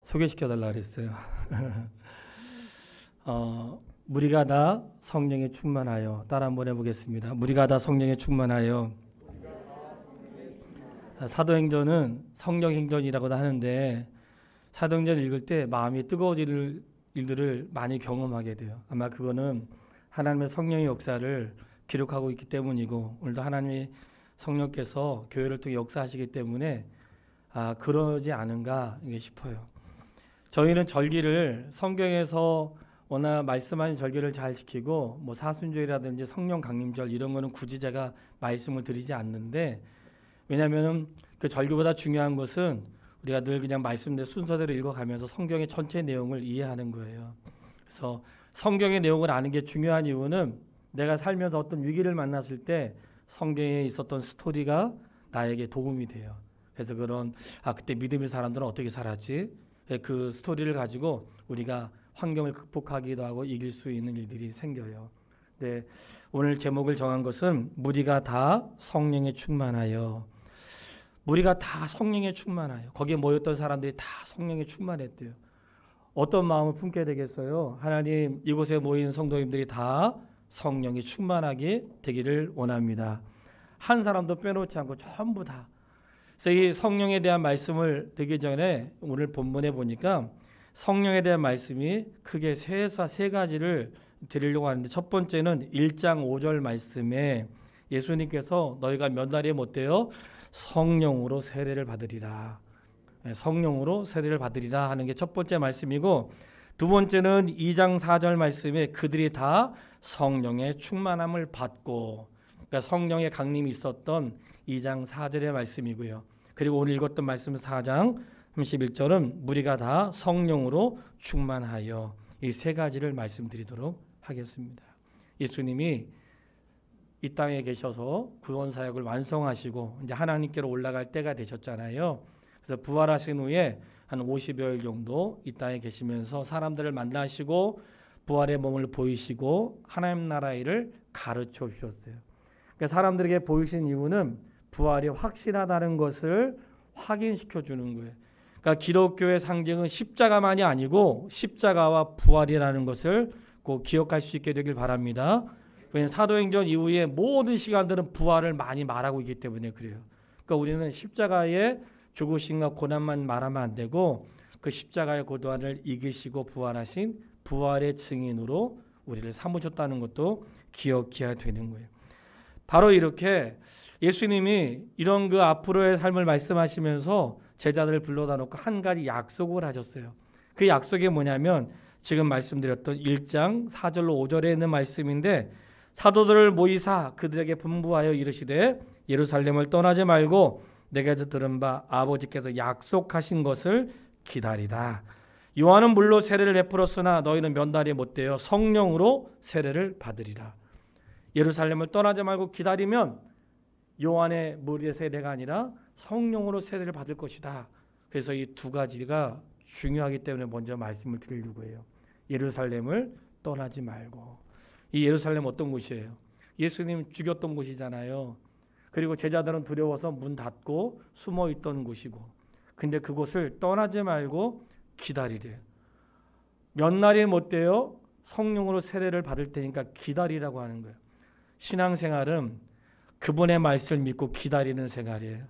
소개시켜달라 그랬어요. 무리가 다 성령에 충만하여. 따라 한번 해보겠습니다. 무리가 다 성령에 충만하여. 사도행전은 성령행전이라고도 하는데 사도행전 읽을 때 마음이 뜨거워질 일들을 많이 경험하게 돼요. 아마 그거는 하나님의 성령의 역사를 기록하고 있기 때문이고, 오늘도 하나님의 성령께서 교회를 통해 역사하시기 때문에 그러지 않은가 싶어요. 저희는 절기를 성경에서 워낙 말씀하신 절기를 잘 지키고, 뭐 사순절이라든지 성령 강림절 이런 거는 굳이 제가 말씀을 드리지 않는데, 왜냐하면 그 절기보다 중요한 것은 우리가 늘 그냥 말씀대 순서대로 읽어가면서 성경의 전체 내용을 이해하는 거예요. 그래서 성경의 내용을 아는 게 중요한 이유는 내가 살면서 어떤 위기를 만났을 때 성경에 있었던 스토리가 나에게 도움이 돼요. 그래서 그런 그때 믿음의 사람들은 어떻게 살았지? 그 스토리를 가지고 우리가 환경을 극복하기도 하고 이길 수 있는 일들이 생겨요. 네, 오늘 제목을 정한 것은 무리가 다 성령에 충만하여. 무리가 다 성령에 충만하여. 거기에 모였던 사람들이 다 성령에 충만했대요. 어떤 마음을 품게 되겠어요? 하나님, 이곳에 모인 성도님들이 다 성령이 충만하게 되기를 원합니다. 한 사람도 빼놓지 않고 전부 다. 그래서 이 성령에 대한 말씀을 드리기 전에 오늘 본문에 보니까 성령에 대한 말씀이 크게 세 가지를 드리려고 하는데, 첫 번째는 1장 5절 말씀에 예수님께서 너희가 몇 날에 못 돼요? 성령으로 세례를 받으리라. 성령으로 세례를 받으리라 하는 게 첫 번째 말씀이고, 두 번째는 2장 4절 말씀에 그들이 다 성령의 충만함을 받고, 그러니까 성령의 강림이 있었던 2장 4절의 말씀이고요. 그리고 오늘 읽었던 말씀 4장 31절은 무리가 다 성령으로 충만하여. 이 세 가지를 말씀드리도록 하겠습니다. 예수님이 이 땅에 계셔서 구원 사역을 완성하시고 이제 하나님께로 올라갈 때가 되셨잖아요. 그래서 부활하신 후에 한 50여일 정도 이 땅에 계시면서 사람들을 만나시고 부활의 몸을 보이시고 하나님 나라 일을 가르쳐 주셨어요. 그러니까 사람들에게 보이신 이유는 부활이 확실하다는 것을 확인시켜 주는 거예요. 그러니까 기독교의 상징은 십자가만이 아니고 십자가와 부활이라는 것을 꼭 기억할 수 있게 되길 바랍니다. 왜냐하면 사도행전 이후에 모든 시간들은 부활을 많이 말하고 있기 때문에 그래요. 그러니까 우리는 십자가의 죽으심과 고난만 말하면 안 되고 그 십자가의 고난을 이기시고 부활하신 부활의 증인으로 우리를 삼으셨다는 것도 기억해야 되는 거예요. 바로 이렇게 예수님이 이런 그 앞으로의 삶을 말씀하시면서 제자들을 불러다 놓고 한 가지 약속을 하셨어요. 그 약속이 뭐냐면 지금 말씀드렸던 1장 4절로 5절에 있는 말씀인데, 사도들을 모이사 그들에게 분부하여 이르시되 예루살렘을 떠나지 말고 내게서 들은 바 아버지께서 약속하신 것을 기다리라. 요한은 물로 세례를 베풀었으나 너희는 몇 날이 못되어 성령으로 세례를 받으리라. 예루살렘을 떠나지 말고 기다리면 요한의 물의 세례가 아니라 성령으로 세례를 받을 것이다. 그래서 이 두 가지가 중요하기 때문에 먼저 말씀을 드리려고 해요. 예루살렘을 떠나지 말고. 이 예루살렘 어떤 곳이에요? 예수님 죽였던 곳이잖아요. 그리고 제자들은 두려워서 문 닫고 숨어 있던 곳이고, 근데 그곳을 떠나지 말고 기다리래요. 몇 날이 못 돼요? 성령으로 세례를 받을 테니까 기다리라고 하는 거예요. 신앙생활은 그분의 말씀을 믿고 기다리는 생활이에요.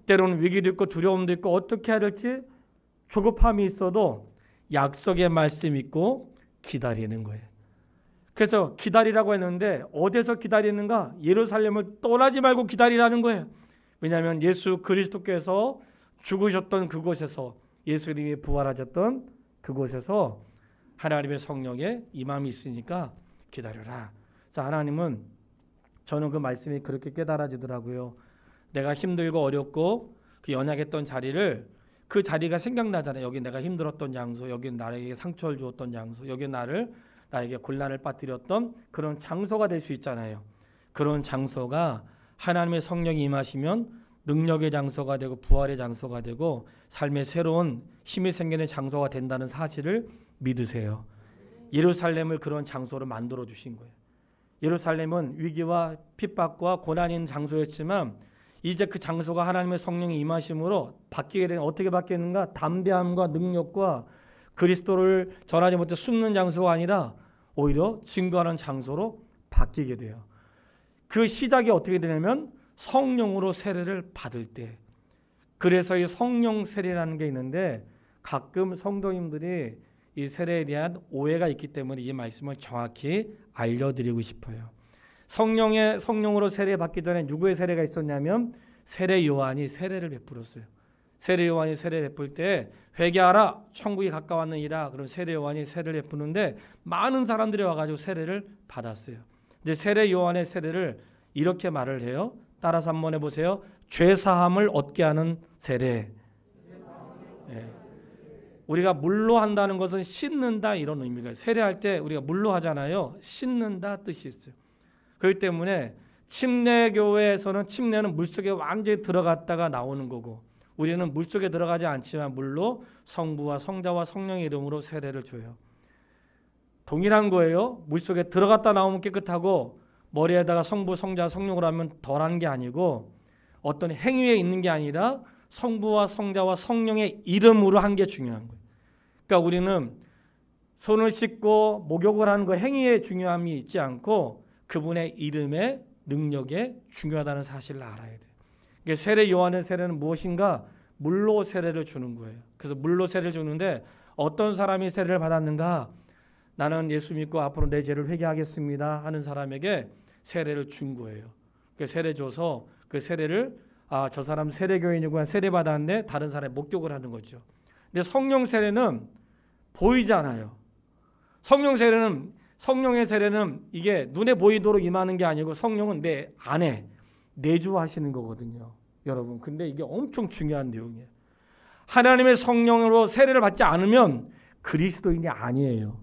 때로는 위기도 있고 두려움도 있고 어떻게 해야 될지 조급함이 있어도 약속의 말씀 믿고 기다리는 거예요. 그래서 기다리라고 했는데 어디서 기다리는가? 예루살렘을 떠나지 말고 기다리라는 거예요. 왜냐하면 예수 그리스도께서 죽으셨던 그곳에서, 예수님이 부활하셨던 그곳에서 하나님의 성령의 임함이 있으니까 기다려라. 그래서 하나님은, 저는 그 말씀이 그렇게 깨달아지더라고요. 내가 힘들고 어렵고 그 연약했던 자리를, 그 자리가 생각나잖아요. 여기 내가 힘들었던 장소, 여기 나에게 상처를 주었던 장소, 여기 나에게 곤란을 빠뜨렸던 그런 장소가 될 수 있잖아요. 그런 장소가 하나님의 성령이 임하시면 능력의 장소가 되고 부활의 장소가 되고 삶의 새로운 힘이 생기는 장소가 된다는 사실을 믿으세요. 예루살렘을 그런 장소로 만들어 주신 거예요. 예루살렘은 위기와 핍박과 고난인 장소였지만 이제 그 장소가 하나님의 성령이 임하심으로 바뀌게 되는, 어떻게 바뀌는가? 담대함과 능력과 그리스도를 전하지 못해 숨는 장소가 아니라 오히려 증거하는 장소로 바뀌게 돼요. 그 시작이 어떻게 되냐면 성령으로 세례를 받을 때. 그래서 이 성령 세례라는 게 있는데 가끔 성도님들이 이 세례에 대한 오해가 있기 때문에 이 말씀을 정확히 알려드리고 싶어요. 성령으로 세례 받기 전에 누구의 세례가 있었냐면 세례 요한이 세례를 베풀었어요. 세례 요한이 세례 베풀 때 회개하라 천국이 가까웠느니라. 그럼 세례 요한이 세례를 베푸는데 많은 사람들이 와가지고 세례를 받았어요. 근데 세례 요한의 세례를 이렇게 말을 해요. 따라서 한번 해보세요. 죄 사함을 얻게 하는 세례. 예. 우리가 물로 한다는 것은 씻는다 이런 의미가 있어요. 세례할 때 우리가 물로 하잖아요. 씻는다 뜻이 있어요. 그렇기 때문에 침례교회에서는 침례는 물속에 완전히 들어갔다가 나오는 거고 우리는 물속에 들어가지 않지만 물로 성부와 성자와 성령의 이름으로 세례를 줘요. 동일한 거예요. 물속에 들어갔다 나오면 깨끗하고 머리에다가 성부, 성자, 성령으로 하면 덜한 게 아니고 어떤 행위에 있는 게 아니라 성부와 성자와 성령의 이름으로 한 게 중요한 거예요. 그러니까 우리는 손을 씻고 목욕을 하는 그 행위에 중요함이 있지 않고 그분의 이름의 능력에 중요하다는 사실을 알아야 돼요. 그러니까 세례 요한의 세례는 무엇인가? 물로 세례를 주는 거예요. 그래서 물로 세례를 주는데 어떤 사람이 세례를 받았는가? 나는 예수 믿고 앞으로 내 죄를 회개하겠습니다 하는 사람에게 세례를 준 거예요. 그 세례 줘서 그 세례를 저 사람 세례교인이구나 세례 받았는데 다른 사람의 목격을 하는 거죠. 근데 성령 세례는 보이지 않아요. 성령의 세례는 이게 눈에 보이도록 임하는 게 아니고 성령은 내 안에 내주하시는 거거든요. 여러분, 근데 이게 엄청 중요한 내용이에요. 하나님의 성령으로 세례를 받지 않으면 그리스도인이 아니에요.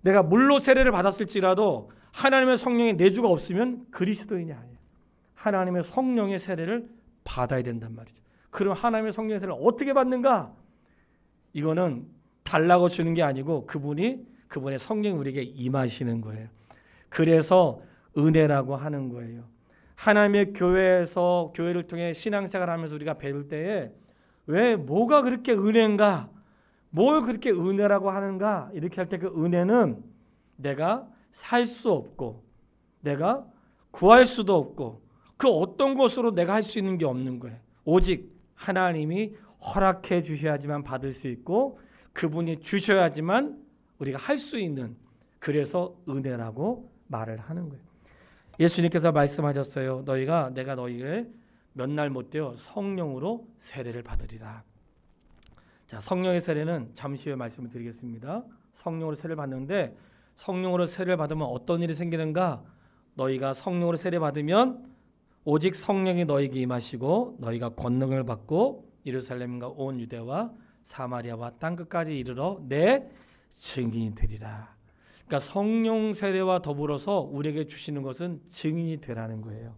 내가 물로 세례를 받았을지라도 하나님의 성령의 내주가 없으면 그리스도인이 아니에요. 하나님의 성령의 세례를 받아야 된단 말이죠. 그럼 하나님의 성령의 세례를 어떻게 받는가? 이거는 달라고 주는 게 아니고 그분의 성령이 우리에게 임하시는 거예요. 그래서 은혜라고 하는 거예요. 하나님의 교회에서 교회를 통해 신앙생활을 하면서 우리가 배울 때에 왜 뭐가 그렇게 은혜인가? 뭘 그렇게 은혜라고 하는가? 이렇게 할 때 그 은혜는 내가 살 수 없고 내가 구할 수도 없고 그 어떤 것으로 내가 할 수 있는 게 없는 거예요. 오직 하나님이 허락해 주셔야지만 받을 수 있고 그분이 주셔야지만 우리가 할 수 있는, 그래서 은혜라고 말을 하는 거예요. 예수님께서 말씀하셨어요. 내가 너희를 몇 날 못 되어 성령으로 세례를 받으리라. 자, 성령의 세례는 잠시 후에 말씀을 드리겠습니다. 성령으로 세례를 받는데 성령으로 세례를 받으면 어떤 일이 생기는가? 너희가 성령으로 세례 받으면 오직 성령이 너희에게 임하시고 너희가 권능을 받고 예루살렘과 온 유대와 사마리아와 땅 끝까지 이르러 내 증인이 되리라. 그러니까 성령 세례와 더불어서 우리에게 주시는 것은 증인이 되라는 거예요.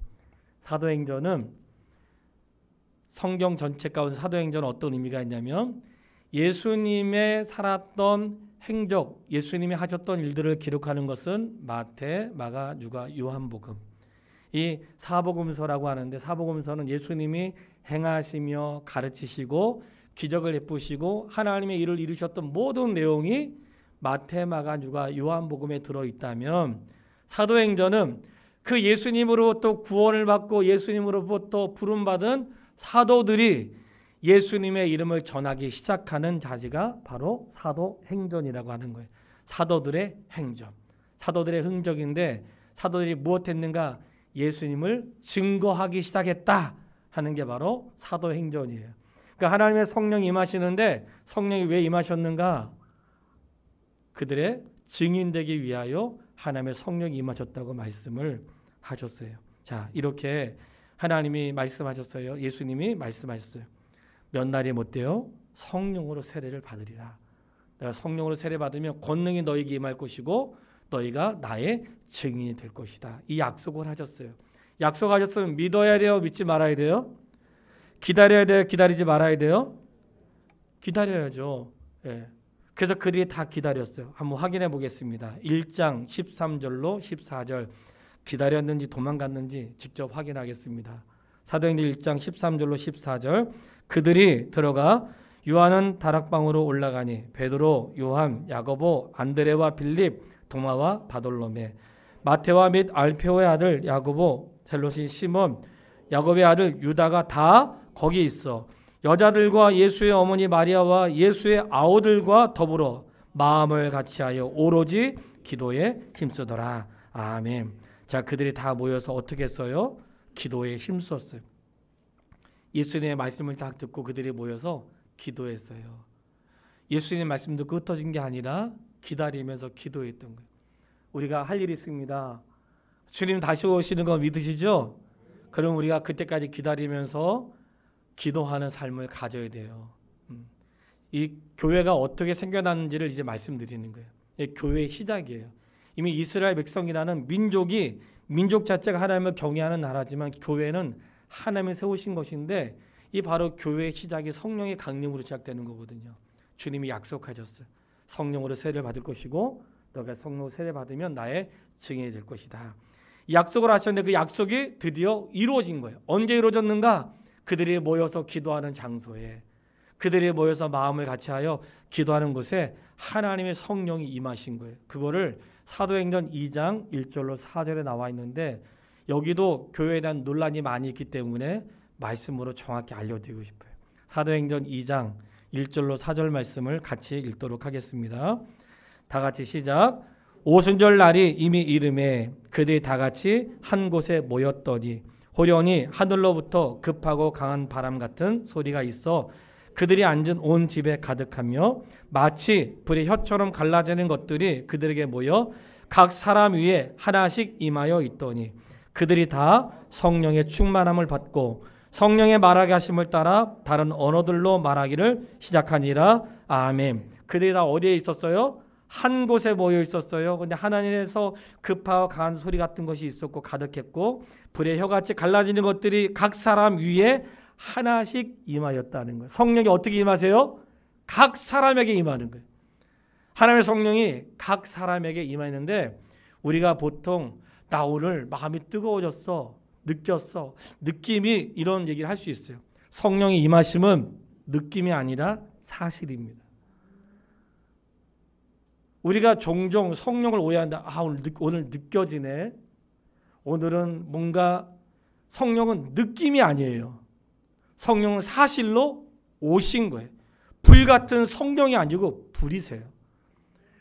사도행전은 성경 전체 가운데 사도행전은 어떤 의미가 있냐면 예수님의 살았던 행적, 예수님이 하셨던 일들을 기록하는 것은 마태, 마가, 누가, 요한복음. 이 사복음서라고 하는데 사복음서는 예수님이 행하시며 가르치시고 기적을 베푸시고 하나님의 일을 이루셨던 모든 내용이 마태, 마가, 누가, 요한복음에 들어있다면 사도행전은 그 예수님으로부터 구원을 받고 예수님으로부터 부름받은 사도들이 예수님의 이름을 전하기 시작하는 자리가 바로 사도행전이라고 하는 거예요. 사도들의 행전, 사도들의 흔적인데 사도들이 무엇했는가? 예수님을 증거하기 시작했다 하는 게 바로 사도행전이에요. 그러니까 하나님의 성령이 임하시는데 성령이 왜 임하셨는가? 그들의 증인되기 위하여 하나님의 성령이 임하셨다고 말씀을 하셨어요. 자, 이렇게 하나님이 말씀하셨어요. 예수님이 말씀하셨어요. 몇 날이 못 되어 성령으로 세례를 받으리라. 내가 성령으로 세례 받으면 권능이 너에게 임할 것이고 너희가 나의 증인이 될 것이다. 이 약속을 하셨어요. 약속하셨으면 믿어야 돼요? 믿지 말아야 돼요? 기다려야 돼요? 기다리지 말아야 돼요? 기다려야죠. 예. 그래서 그들이 다 기다렸어요. 한번 확인해 보겠습니다. 1장 13절로 14절 기다렸는지 도망갔는지 직접 확인하겠습니다. 사도행전 1장 13절로 14절. 그들이 들어가 요한은 다락방으로 올라가니 베드로, 요한, 야고보, 안드레와 빌립, 도마와 바돌로메, 마테와 및 알페오의 아들 야고보, 셀롯인 시몬, 야곱의 아들 유다가 다 거기 있어 여자들과 예수의 어머니 마리아와 예수의 아우들과 더불어 마음을 같이하여 오로지 기도에 힘쓰더라. 아멘. 자, 그들이 다 모여서 어떻게 했어요? 기도에 힘썼어요. 예수님의 말씀을 딱 듣고 그들이 모여서 기도했어요. 예수님의 말씀 듣고 흩어진 게 아니라 기다리면서 기도했던 거예요. 우리가 할 일이 있습니다. 주님 다시 오시는 거 믿으시죠? 그럼 우리가 그때까지 기다리면서 기도하는 삶을 가져야 돼요. 이 교회가 어떻게 생겨났는지를 이제 말씀드리는 거예요. 이 교회의 시작이에요. 이미 이스라엘 백성이라는 민족 자체가 하나님을 경외하는 나라지만 교회는 하나님이 세우신 것인데 이 바로 교회의 시작이 성령의 강림으로 시작되는 거거든요. 주님이 약속하셨어요. 성령으로 세례를 받을 것이고 너가 성령으로 세례를 받으면 나의 증인이 될 것이다. 약속을 하셨는데 그 약속이 드디어 이루어진 거예요. 언제 이루어졌는가? 그들이 모여서 기도하는 장소에, 그들이 모여서 마음을 같이하여 기도하는 곳에 하나님의 성령이 임하신 거예요. 그거를 사도행전 2장 1절로 4절에 나와 있는데 여기도 교회에 대한 논란이 많이 있기 때문에 말씀으로 정확히 알려드리고 싶어요. 사도행전 2장 1절로 4절 말씀을 같이 읽도록 하겠습니다. 다 같이 시작. 오순절 날이 이미 이름에 그들이 다 같이 한 곳에 모였더니 호련히 하늘로부터 급하고 강한 바람 같은 소리가 있어 그들이 앉은 온 집에 가득하며 마치 불의 혀처럼 갈라지는 것들이 그들에게 모여 각 사람 위에 하나씩 임하여 있더니 그들이 다 성령의 충만함을 받고 성령의 말하게 하심을 따라 다른 언어들로 말하기를 시작하니라. 아멘. 그들이 다 어디에 있었어요? 한 곳에 모여 있었어요. 근데 하나님에서 급하고 강한 소리 같은 것이 있었고 가득했고 불의 혀같이 갈라지는 것들이 각 사람 위에 하나씩 임하였다는 거예요. 성령이 어떻게 임하세요? 각 사람에게 임하는 거예요. 하나님의 성령이 각 사람에게 임하는데 우리가 보통 나 오늘 마음이 뜨거워졌어, 느꼈어, 느낌이 이런 얘기를 할 수 있어요. 성령의 임하심은 느낌이 아니라 사실입니다. 우리가 종종 성령을 오해한다. 오늘 느껴지네. 오늘은 뭔가 성령은 느낌이 아니에요. 성령은 사실로 오신 거예요. 불 같은 성령이 아니고 불이세요.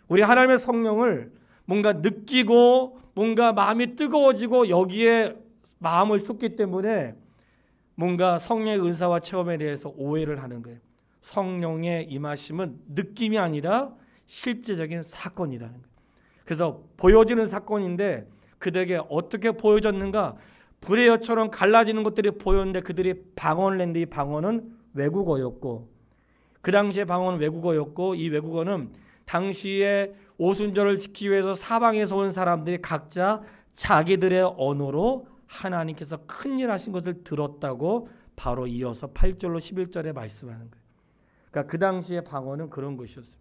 우리 하나님의 성령을 뭔가 느끼고 뭔가 마음이 뜨거워지고 여기에 마음을 쏟기 때문에 뭔가 성령의 은사와 체험에 대해서 오해를 하는 거예요. 성령의 임하심은 느낌이 아니라 실제적인 사건이라는 거예요. 그래서 보여지는 사건인데 그들에게 어떻게 보여졌는가? 불의 혀처럼 갈라지는 것들이 보였는데 그들이 방언을 냈는데 이 방언은 외국어였고 그 당시의 방언은 외국어였고 이 외국어는 당시에 오순절을 지키기 위해서 사방에서 온 사람들이 각자 자기들의 언어로 하나님께서 큰일 하신 것을 들었다고 바로 이어서 8절로 11절에 말씀하는 거예요. 그러니까 그 당시의 방언은 그런 것이었어요.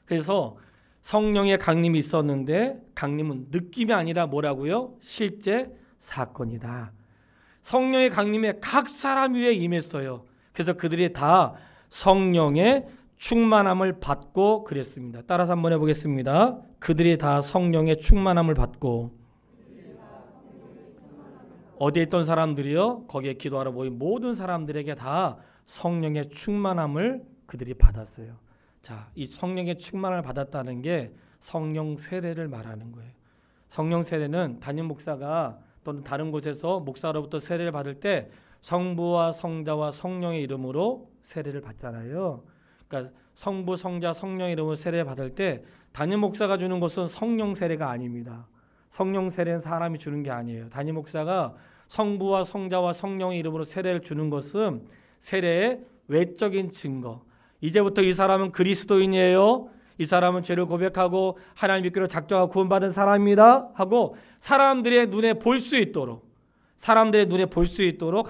그래서 성령의 강림이 있었는데 강림은 느낌이 아니라 뭐라고요? 실제 사건이다. 성령의 강림에 각 사람 위에 임했어요. 그래서 그들이 다 성령의 충만함을 받고 그랬습니다. 따라서 한번 해보겠습니다. 그들이 다 성령의 충만함을 받고 어디에 있던 사람들이요? 거기에 기도하러 모인 모든 사람들에게 다 성령의 충만함을 그들이 받았어요. 자, 이 성령의 충만함을 받았다는 게 성령 세례를 말하는 거예요. 성령 세례는 담임 목사가 또는 다른 곳에서 목사로부터 세례를 받을 때 성부와 성자와 성령의 이름으로 세례를 받잖아요. 그러니까 성부, 성자, 성령의 이름으로 세례를 받을 때 담임 목사가 주는 것은 성령 세례가 아닙니다. 성령 세례는 사람이 주는 게 아니에요. 담임 목사가 성부와 성자와 성령의 이름으로 세례를 주는 것은 세례의 외적인 증거. 이제부터 이 사람은 그리스도인이에요. 이 사람은 죄를 고백하고 하나님 믿기로 작정하고 구원받은 사람입니다. 하고 사람들의 눈에 볼 수 있도록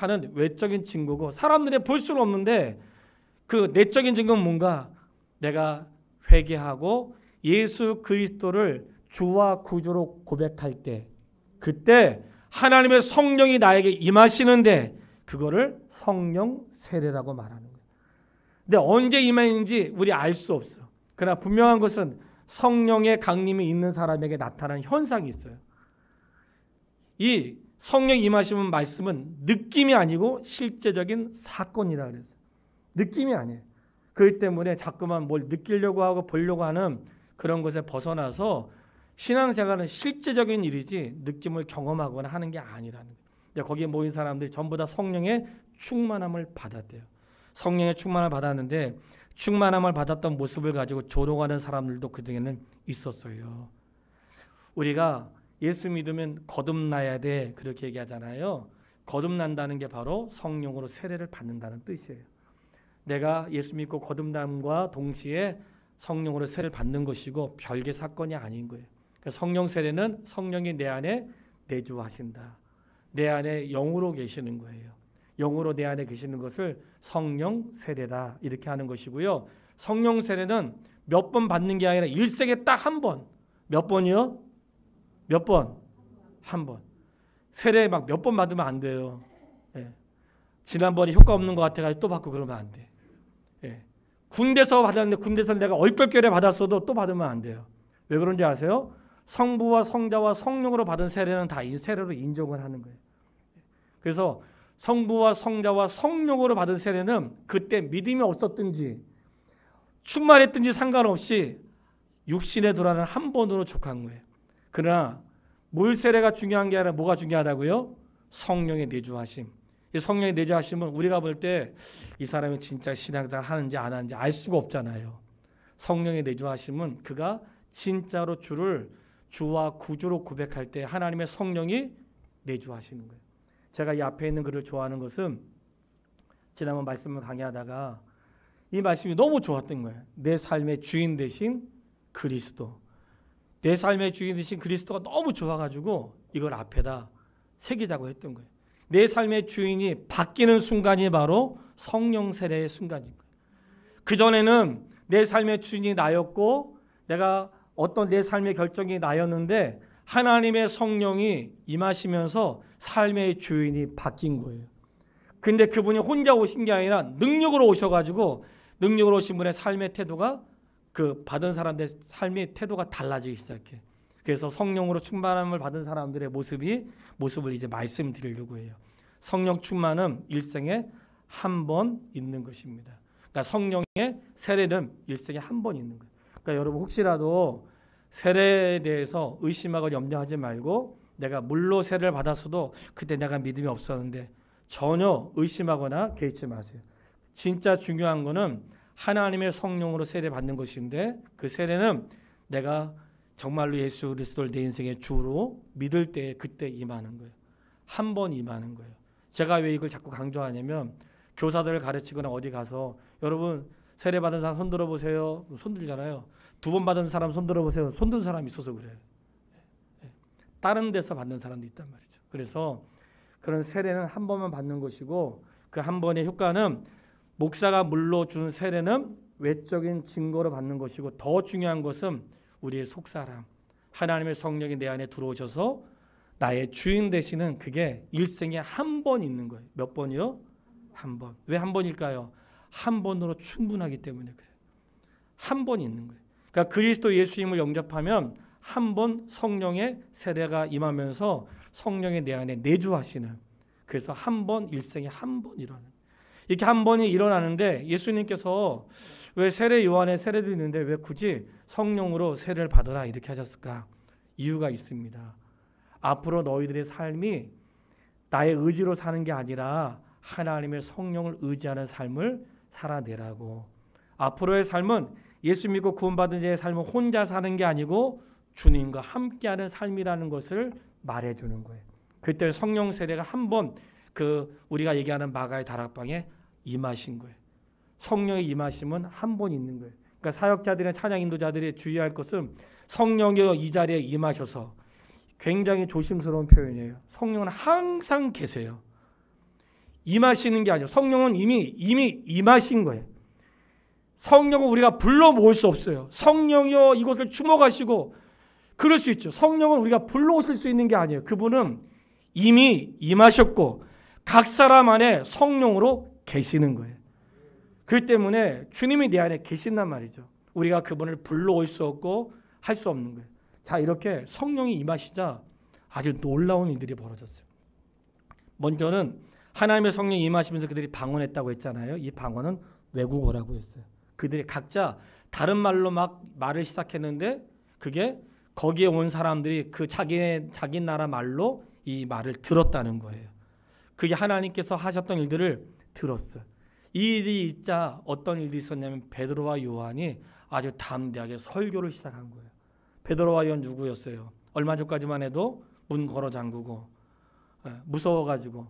하는 외적인 증거고 사람들이 볼 수는 없는데 그 내적인 증거는 뭔가 내가 회개하고 예수 그리스도를 주와 구주로 고백할 때 그때 하나님의 성령이 나에게 임하시는데 그거를 성령 세례라고 말하는 거예요. 근데 언제 임하는지 우리 알 수 없어. 그러나 분명한 것은 성령의 강림이 있는 사람에게 나타나는 현상이 있어요. 이 성령 임하시는 말씀은 느낌이 아니고 실제적인 사건이라 그랬어요. 느낌이 아니에요. 그렇기 때문에 자꾸만 뭘 느끼려고 하고 보려고 하는 그런 것에 벗어나서 신앙생활은 실제적인 일이지 느낌을 경험하거나 하는 게 아니라는 거예요. 거기에 모인 사람들이 전부 다 성령의 충만함을 받았대요. 성령의 충만함을 받았는데 충만함을 받았던 모습을 가지고 조롱하는 사람들도 그중에는 있었어요. 우리가 예수 믿으면 거듭나야 돼 그렇게 얘기하잖아요. 거듭난다는 게 바로 성령으로 세례를 받는다는 뜻이에요. 내가 예수 믿고 거듭남과 동시에 성령으로 세례를 받는 것이고 별개 사건이 아닌 거예요. 그러니까 성령 세례는 성령이 내 안에 내주하신다. 내 안에 영으로 계시는 거예요. 영으로 내 안에 계시는 것을 성령 세례다 이렇게 하는 것이고요. 성령 세례는 몇 번 받는 게 아니라 일생에 딱 한 번. 몇 번이요? 몇 번? 한 번. 세례 막 몇 번 받으면 안 돼요. 예. 지난번에 효과 없는 것 같아가지고 또 받고 그러면 안 돼. 예. 군대에서 받았는데 군대에서 내가 얼떨결에 받았어도 또 받으면 안 돼요. 왜 그런지 아세요? 성부와 성자와 성령으로 받은 세례는 다 세례로 인정을 하는 거예요. 그래서 성부와 성자와 성령으로 받은 세례는 그때 믿음이 없었든지 충만했든지 상관없이 육신에 들어가는 한 번으로 족한 거예요. 그러나 물 세례가 중요한 게 아니라 뭐가 중요하다고요? 성령의 내주하심. 이 성령의 내주하심은 우리가 볼 때 이 사람이 진짜 신앙생활 하는지 안 하는지 알 수가 없잖아요. 성령의 내주하심은 그가 진짜로 주를 주와 구주로 고백할 때 하나님의 성령이 내주하시는 거예요. 제가 이 앞에 있는 글을 좋아하는 것은 지난번 말씀을 강의하다가 이 말씀이 너무 좋았던 거예요. 내 삶의 주인 되신 그리스도. 내 삶의 주인 되신 그리스도가 너무 좋아가지고 이걸 앞에다 새기자고 했던 거예요. 내 삶의 주인이 바뀌는 순간이 바로 성령 세례의 순간인 거예요. 그전에는 내 삶의 주인이 나였고 내가 어떤 내 삶의 결정이 나였는데 하나님의 성령이 임하시면서 삶의 주인이 바뀐 거예요. 근데 그분이 혼자 오신 게 아니라 능력으로 오셔가지고 능력으로 오신 분의 삶의 태도가 그 받은 사람들의 삶의 태도가 달라지기 시작해. 그래서 성령으로 충만함을 받은 사람들의 모습을 이제 말씀드리려고 해요. 성령 충만은 일생에 한 번 있는 것입니다. 그러니까 성령의 세례는 일생에 한 번 있는 거예요. 그러니까 여러분 혹시라도 세례에 대해서 의심하고 염려하지 말고 내가 물로 세례를 받았어도 그때 내가 믿음이 없었는데 전혀 의심하거나 개의치 마세요. 진짜 중요한 거는 하나님의 성령으로 세례 받는 것인데 그 세례는 내가 정말로 예수 그리스도를 내 인생의 주로 믿을 때 그때 임하는 거예요. 한 번 임하는 거예요. 제가 왜 이걸 자꾸 강조하냐면 교사들을 가르치거나 어디 가서 여러분 세례 받은 사람 손 들어보세요. 손 들잖아요. 2번 받은 사람 손 들어보세요. 손 든 사람이 있어서 그래요. 다른 데서 받는 사람도 있단 말이죠. 그래서 그런 세례는 한 번만 받는 것이고 그 한 번의 효과는 목사가 물로 준 세례는 외적인 증거로 받는 것이고 더 중요한 것은 우리의 속사람 하나님의 성령이 내 안에 들어오셔서 나의 주인 되시는 그게 일생에 한 번 있는 거예요. 몇 번이요? 한 번. 왜 한 번일까요? 한 번으로 충분하기 때문에 그래요. 한 번 있는 거예요. 그러니까 그리스도 예수님을 영접하면 한 번 성령의 세례가 임하면서 성령이 내 안에 내주하시는 그래서 한 번 일생에 한 번 일어나는 이렇게 한 번이 일어나는데 예수님께서 왜 세례 요한의 세례도 있는데 왜 굳이 성령으로 세례를 받으라 이렇게 하셨을까? 이유가 있습니다. 앞으로 너희들의 삶이 나의 의지로 사는 게 아니라 하나님의 성령을 의지하는 삶을 살아내라고. 앞으로의 삶은 예수 믿고 구원받은 자의 삶은 혼자 사는 게 아니고 주님과 함께하는 삶이라는 것을 말해주는 거예요. 그때 성령 세례가 한 번 그 우리가 얘기하는 마가의 다락방에 임하신 거예요. 성령의 임하심은 한 번 있는 거예요. 그러니까 사역자들이나 찬양 인도자들이 주의할 것은 성령이 이 자리에 임하셔서 굉장히 조심스러운 표현이에요. 성령은 항상 계세요. 임하시는 게 아니에요. 성령은 이미 임하신 거예요. 성령은 우리가 불러 모을 수 없어요. 성령이여 이곳을 주목하시고 그럴 수 있죠. 성령은 우리가 불러오실 수 있는 게 아니에요. 그분은 이미 임하셨고 각 사람 안에 성령으로 계시는 거예요. 그렇기 때문에 주님이 내 안에 계신단 말이죠. 우리가 그분을 불러올 수 없고 할 수 없는 거예요. 자, 이렇게 성령이 임하시자 아주 놀라운 일들이 벌어졌어요. 먼저는 하나님의 성령이 임하시면서 그들이 방언했다고 했잖아요. 이 방언은 외국어라고 했어요. 그들이 각자 다른 말로 막 말을 시작했는데 그게 거기에 온 사람들이 그 자기 나라 말로 이 말을 들었다는 거예요. 그게 하나님께서 하셨던 일들을 들었어요. 이 일이 있자 어떤 일이 있었냐면 베드로와 요한이 아주 담대하게 설교를 시작한 거예요. 베드로와 요한 누구였어요? 얼마 전까지만 해도 문 걸어 잠그고 무서워가지고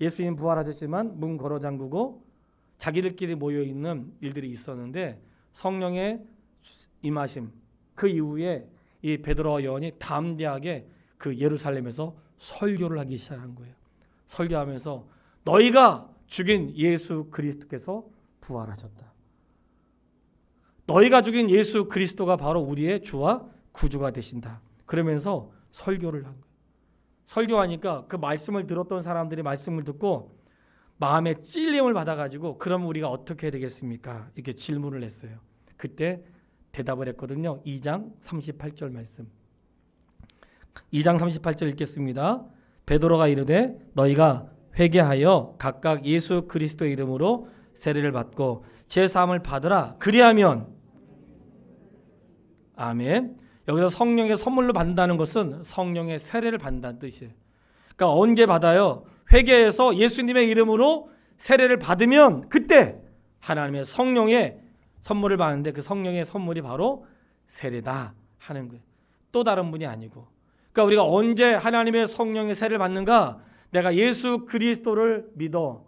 예수님 부활하셨지만 문 걸어 잠그고 자기들끼리 모여있는 일들이 있었는데 성령의 임하심 그 이후에 이 베드로와 요한이 담대하게 그 예루살렘에서 설교를 하기 시작한 거예요. 설교하면서 너희가 죽인 예수 그리스도께서 부활하셨다. 너희가 죽인 예수 그리스도가 바로 우리의 주와 구주가 되신다. 그러면서 설교를 한 거예요. 설교하니까 그 말씀을 들었던 사람들이 말씀을 듣고 마음에 찔림을 받아가지고 그럼 우리가 어떻게 해야 되겠습니까? 이렇게 질문을 했어요. 그때 대답을 했거든요. 2장 38절 말씀. 2장 38절 읽겠습니다. 베드로가 이르되 너희가 회개하여 각각 예수 그리스도의 이름으로 세례를 받고 제사함을 받으라. 그리하면 아멘. 여기서 성령의 선물로 받는다는 것은 성령의 세례를 받는다는 뜻이에요. 그러니까 언제 받아요? 회개해서 예수님의 이름으로 세례를 받으면 그때 하나님의 성령의 선물을 받는데 그 성령의 선물이 바로 세례다 하는 거예요. 또 다른 분이 아니고. 그러니까 우리가 언제 하나님의 성령의 세례를 받는가? 내가 예수 그리스도를 믿어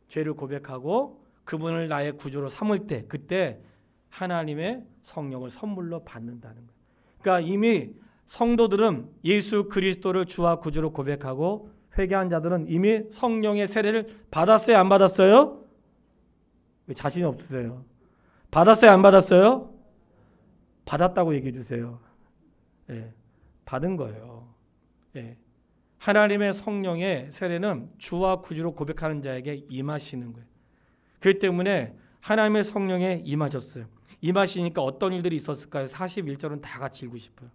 죄를 고백하고 그분을 나의 구주로 삼을 때 그때 하나님의 성령을 선물로 받는다는 거예요. 그러니까 이미 성도들은 예수 그리스도를 주와 구주로 고백하고 회개한 자들은 이미 성령의 세례를 받았어요? 안 받았어요? 왜 자신이 없으세요? 받았어요? 안 받았어요? 받았다고 얘기해 주세요. 예, 받은 거예요. 예. 하나님의 성령의 세례는 주와 구주로 고백하는 자에게 임하시는 거예요. 그렇기 때문에 하나님의 성령에 임하셨어요. 임하시니까 어떤 일들이 있었을까요? 41절은 다 같이 읽고 싶어요.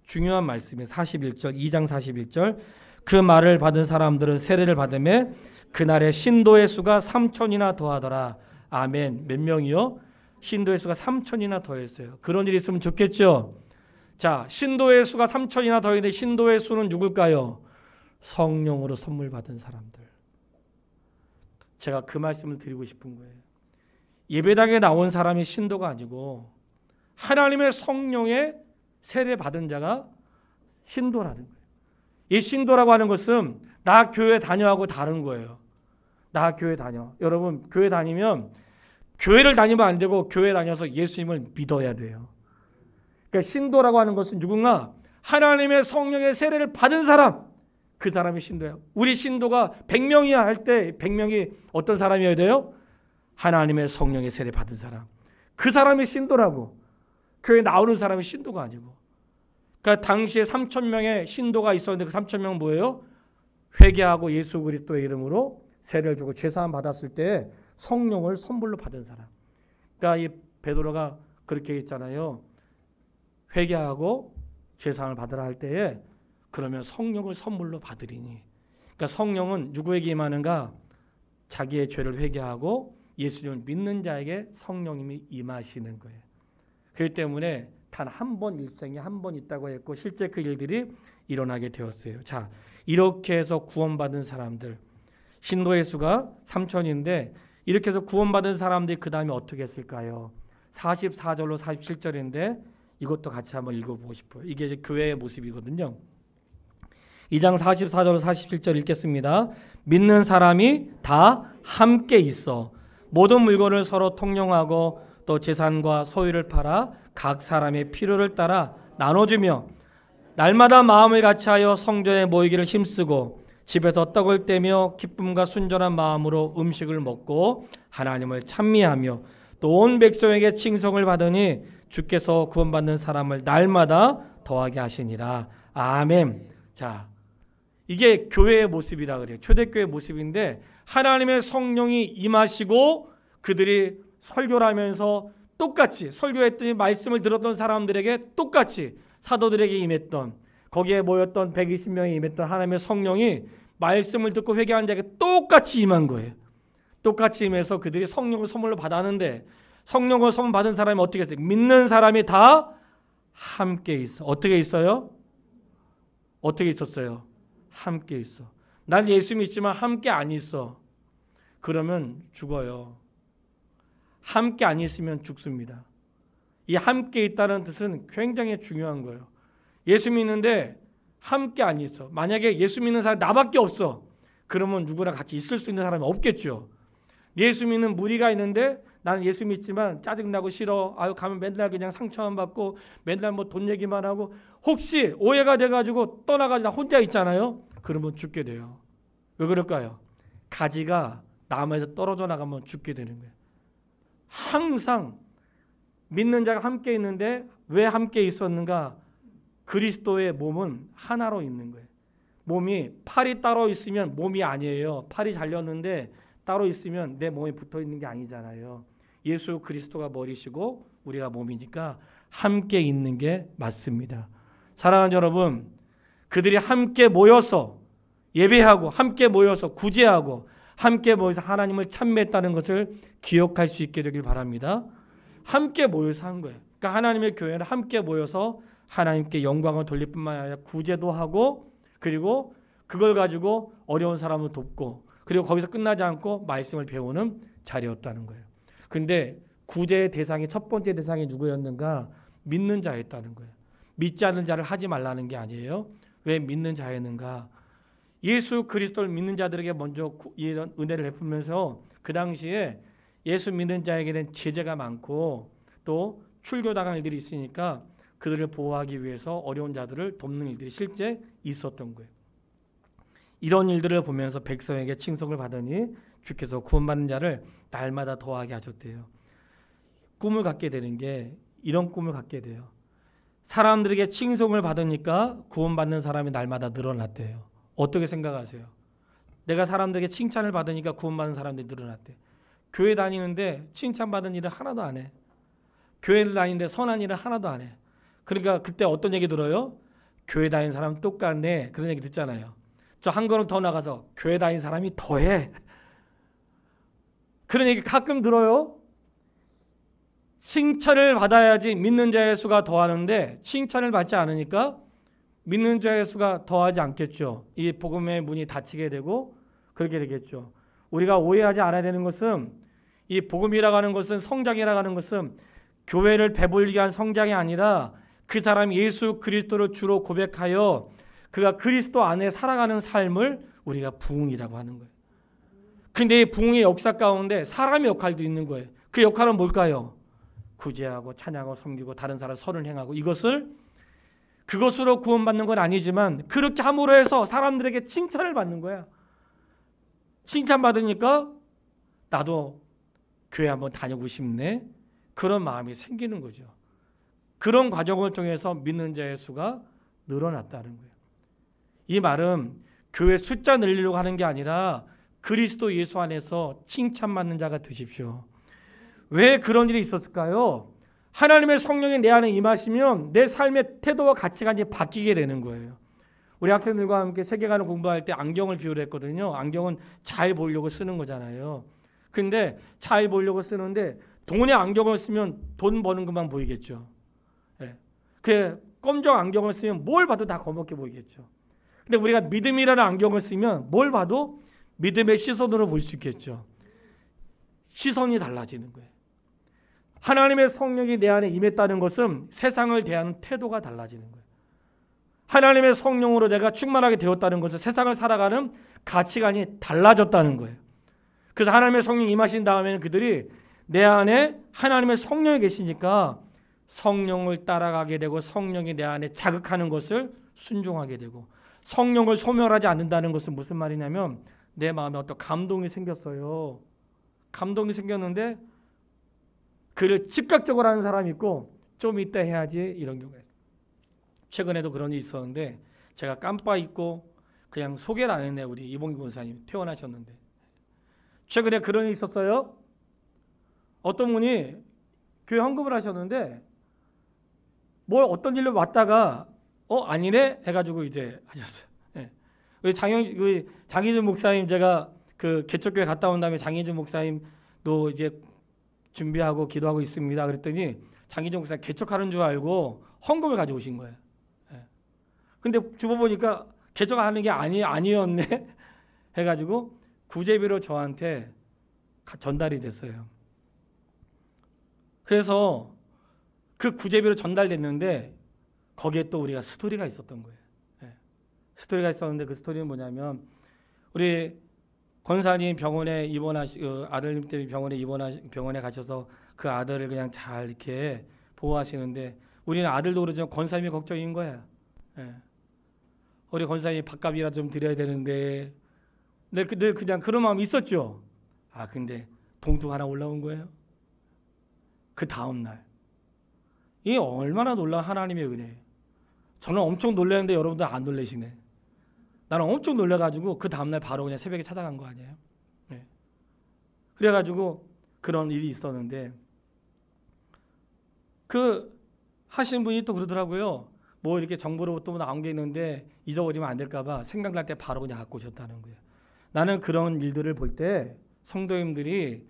중요한 말씀이에요. 41절, 2장 41절. 그 말을 받은 사람들은 세례를 받으며 그날의 신도의 수가 3천이나 더하더라. 아멘. 몇 명이요? 신도의 수가 3천이나 더했어요. 그런 일이 있으면 좋겠죠. 자, 신도의 수가 3천이나 더했는데 신도의 수는 누굴까요? 성령으로 선물 받은 사람들. 제가 그 말씀을 드리고 싶은 거예요. 예배당에 나온 사람이 신도가 아니고 하나님의 성령의 세례 받은 자가 신도라는 거예요. 이 신도라고 하는 것은 나 교회 다녀하고 다른 거예요. 나 교회 다녀. 여러분 교회 다니면 교회를 다니면 안 되고 교회 다녀서 예수님을 믿어야 돼요. 그러니까 신도라고 하는 것은 누군가 하나님의 성령의 세례를 받은 사람, 그 사람이 신도야. 우리 신도가 100명이야 할 때 100명이 어떤 사람이어야 돼요? 하나님의 성령의 세례 받은 사람. 그 사람이 신도라고. 교회 나오는 사람이 신도가 아니고. 그러니까 당시에 3,000명의 신도가 있었는데 그 3,000명은 뭐예요? 회개하고 예수 그리스도의 이름으로 세례를 주고 죄사함 받았을 때 성령을 선물로 받은 사람. 그러니까 이 베드로가 그렇게 했잖아요. 회개하고 죄사함을 받으라 할 때에 그러면 성령을 선물로 받으리니. 그러니까 성령은 누구에게 임하는가? 자기의 죄를 회개하고 예수님을 믿는 자에게 성령님이 임하시는 거예요. 그렇기 때문에 단 한 번 일생에 한 번 있다고 했고 실제 그 일들이 일어나게 되었어요. 자, 이렇게 해서 구원받은 사람들 신도의 수가 3천인데 이렇게 해서 구원받은 사람들이 그 다음에 어떻게 했을까요? 44절로 47절인데 이것도 같이 한번 읽어보고 싶어요. 이게 이제 교회의 모습이거든요. 2장 44절로 47절 읽겠습니다. 믿는 사람이 다 함께 있어 모든 물건을 서로 통용하고 또 재산과 소유를 팔아 각 사람의 필요를 따라 나눠주며 날마다 마음을 같이하여 성전에 모이기를 힘쓰고 집에서 떡을 떼며 기쁨과 순전한 마음으로 음식을 먹고 하나님을 찬미하며 또 온 백성에게 칭송을 받으니 주께서 구원받는 사람을 날마다 더하게 하시니라. 아멘. 자, 이게 교회의 모습이라 그래요. 초대교회의 모습인데 하나님의 성령이 임하시고 그들이 설교를 하면서 똑같이 설교했더니 말씀을 들었던 사람들에게 똑같이 사도들에게 임했던 거기에 모였던 120명이 임했던 하나님의 성령이 말씀을 듣고 회개한 자에게 똑같이 임한 거예요. 똑같이 임해서 그들이 성령을 선물로 받았는데 성령을 선물 받은 사람이 어떻게 했어요? 믿는 사람이 다 함께 있어. 어떻게 있어요? 어떻게 있었어요? 함께 있어. 난 예수 믿지만 함께 안 있어. 그러면 죽어요. 함께 안 있으면 죽습니다. 이 함께 있다는 뜻은 굉장히 중요한 거예요. 예수 믿는데 함께 안 있어. 만약에 예수 믿는 사람이 나밖에 없어. 그러면 누구랑 같이 있을 수 있는 사람이 없겠죠. 예수 믿는 무리가 있는데 나는 예수 믿지만 짜증나고 싫어. 아유 가면 맨날 그냥 상처만 받고 맨날 뭐 돈 얘기만 하고 혹시 오해가 돼가지고 떠나가지고 혼자 있잖아요. 그러면 죽게 돼요. 왜 그럴까요? 가지가 나무에서 떨어져 나가면 죽게 되는 거예요. 항상 믿는 자가 함께 있는데 왜 함께 있었는가? 그리스도의 몸은 하나로 있는 거예요. 몸이 팔이 따로 있으면 몸이 아니에요. 팔이 잘렸는데 따로 있으면 내 몸에 붙어 있는 게 아니잖아요. 예수 그리스도가 머리시고 우리가 몸이니까 함께 있는 게 맞습니다. 사랑하는 여러분, 그들이 함께 모여서 예배하고 함께 모여서 구제하고 함께 모여서 하나님을 찬미했다는 것을 기억할 수 있게 되길 바랍니다. 함께 모여서 한 거예요. 그러니까 하나님의 교회는 함께 모여서 하나님께 영광을 돌릴 뿐만 아니라 구제도 하고 그리고 그걸 가지고 어려운 사람을 돕고 그리고 거기서 끝나지 않고 말씀을 배우는 자리였다는 거예요. 근데 구제의 대상이 첫 번째 대상이 누구였는가? 믿는 자였다는 거예요. 믿지 않는 자를 하지 말라는 게 아니에요. 왜 믿는 자였는가? 예수 그리스도를 믿는 자들에게 먼저 이런 은혜를 베풀면서 그 당시에 예수 믿는 자에게는 제재가 많고 또 출교당할 일들이 있으니까 그들을 보호하기 위해서 어려운 자들을 돕는 일들이 실제 있었던 거예요. 이런 일들을 보면서 백성에게 칭송을 받으니 주께서 구원받는 자를 날마다 더하게 하셨대요. 꿈을 갖게 되는 게 이런 꿈을 갖게 돼요. 사람들에게 칭송을 받으니까 구원받는 사람이 날마다 늘어났대요. 어떻게 생각하세요? 내가 사람들에게 칭찬을 받으니까 구원받는 사람들이 늘어났대. 교회 다니는데 칭찬받은 일을 하나도 안 해. 교회를 다니는데 선한 일을 하나도 안 해. 그러니까 그때 어떤 얘기 들어요? 교회 다니는 사람 똑같네. 그런 얘기 듣잖아요. 저 한 걸음 더 나가서 교회 다니는 사람이 더해. 그런 얘기 가끔 들어요. 칭찬을 받아야지 믿는 자의 수가 더하는데 칭찬을 받지 않으니까 믿는 자의 수가 더하지 않겠죠. 이 복음의 문이 닫히게 되고 그렇게 되겠죠. 우리가 오해하지 않아야 되는 것은 이 복음이라고 하는 것은 성장이라고 하는 것은 교회를 배불리게 한 성장이 아니라 그 사람이 예수 그리스도를 주로 고백하여 그가 그리스도 안에 살아가는 삶을 우리가 부흥이라고 하는 거예요. 근데 이 부흥의 역사 가운데 사람의 역할도 있는 거예요. 그 역할은 뭘까요? 구제하고 찬양하고 섬기고 다른 사람 선을 행하고 그것으로 구원받는 건 아니지만 그렇게 함으로 해서 사람들에게 칭찬을 받는 거야. 칭찬받으니까 나도 교회 한번 다니고 싶네. 그런 마음이 생기는 거죠. 그런 과정을 통해서 믿는 자의 수가 늘어났다는 거예요. 이 말은 교회 숫자 늘리려고 하는 게 아니라 그리스도 예수 안에서 칭찬받는 자가 되십시오. 왜 그런 일이 있었을까요? 하나님의 성령이 내 안에 임하시면 내 삶의 태도와 가치관이 바뀌게 되는 거예요. 우리 학생들과 함께 세계관을 공부할 때 안경을 비유를 했거든요. 안경은 잘 보이려고 쓰는 거잖아요. 근데 잘 보이려고 쓰는데 돈의 안경을 쓰면 돈 버는 것만 보이겠죠. 그 검정 안경을 쓰면 뭘 봐도 다 검게 보이겠죠. 근데 우리가 믿음이라는 안경을 쓰면 뭘 봐도 믿음의 시선으로 볼 수 있겠죠. 시선이 달라지는 거예요. 하나님의 성령이 내 안에 임했다는 것은 세상을 대하는 태도가 달라지는 거예요. 하나님의 성령으로 내가 충만하게 되었다는 것은 세상을 살아가는 가치관이 달라졌다는 거예요. 그래서 하나님의 성령이 임하신 다음에는 그들이 내 안에 하나님의 성령이 계시니까 성령을 따라가게 되고 성령이 내 안에 자극하는 것을 순종하게 되고 성령을 소멸하지 않는다는 것은 무슨 말이냐면 내 마음에 어떤 감동이 생겼어요. 감동이 생겼는데 그를 즉각적으로 하는 사람이 있고 좀 이따 해야지 이런 경우가 있어요. 최근에도 그런 일이 있었는데 제가 깜빡 잊고 그냥 소개를 안 했네. 우리 이봉기 권사님 퇴원하셨는데. 최근에 그런 일이 있었어요. 어떤 분이 교회 헌금을 하셨는데 뭘 어떤 일로 왔다가 아니네 해가지고 이제 하셨어요. 예. 우리 장희준 목사님 제가 그 개척교회 갔다 온 다음에 장희준 목사님도 이제 준비하고 기도하고 있습니다. 그랬더니 장희준 목사님 개척하는 줄 알고 헌금을 가져오신 거예요. 예. 근데 주보 보니까 개척하는 게 아니었네 해가지고 구제비로 저한테 전달이 됐어요. 그래서 그 구제비로 전달됐는데 거기에 또 우리가 스토리가 있었던 거예요. 예. 스토리가 있었는데 그 스토리는 뭐냐면 우리 권사님 병원에 아들님 때문에 병원에 가셔서 그 아들을 그냥 잘 이렇게 보호하시는데 우리는 아들도 그러지만 권사님이 걱정인 거야. 예. 우리 권사님이 밥값이라도 좀 드려야 되는데 늘 그냥 그런 마음이 있었죠. 근데 봉투가 하나 올라온 거예요. 그 다음 날. 이 얼마나 놀라운 하나님의 은혜예요. 저는 엄청 놀랐는데 여러분들 안 놀라시네. 나는 엄청 놀라가지고 그 다음날 바로 그냥 새벽에 찾아간 거 아니에요. 네. 그래가지고 그런 일이 있었는데 그 하신 분이 또 그러더라고요. 뭐 이렇게 정보로 또 나온 게 있는데 잊어버리면 안 될까봐 생각날 때 바로 그냥 갖고 오셨다는 거예요. 나는 그런 일들을 볼 때 성도님들이